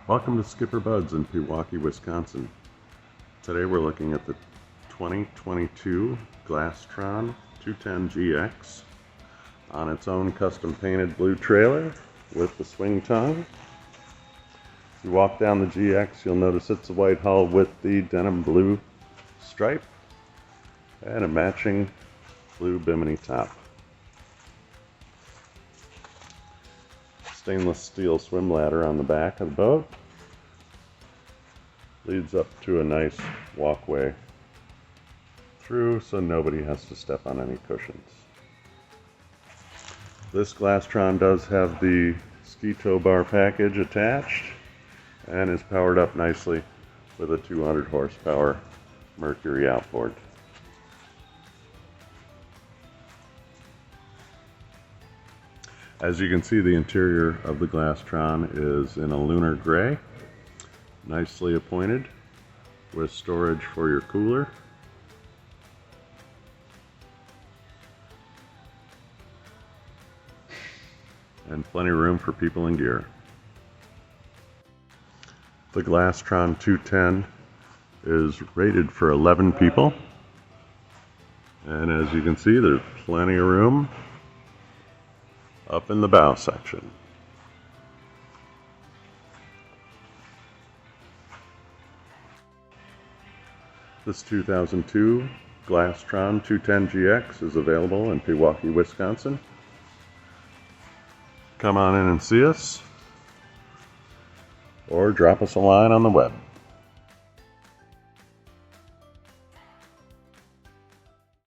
Welcome to SkipperBud's in Pewaukee, Wisconsin. Today we're looking at the 2022 Glastron 210GX on its own custom painted blue trailer with the swing tongue. If you walk down the GX, you'll notice it's a white hull with the denim blue stripe and a matching blue bimini top. Stainless steel swim ladder on the back of the boat leads up to a nice walkway through so nobody has to step on any cushions. This Glastron does have the ski tow bar package attached and is powered up nicely with a 200 horsepower Mercury outboard. As you can see, the interior of the Glastron is in a lunar gray, nicely appointed with storage for your cooler. And plenty of room for people and gear. The Glastron 210 is rated for 11 people. And as you can see, there's plenty of room up in the bow section. This 2002 Glastron 210GX is available in Pewaukee, Wisconsin. Come on in and see us, or drop us a line on the web.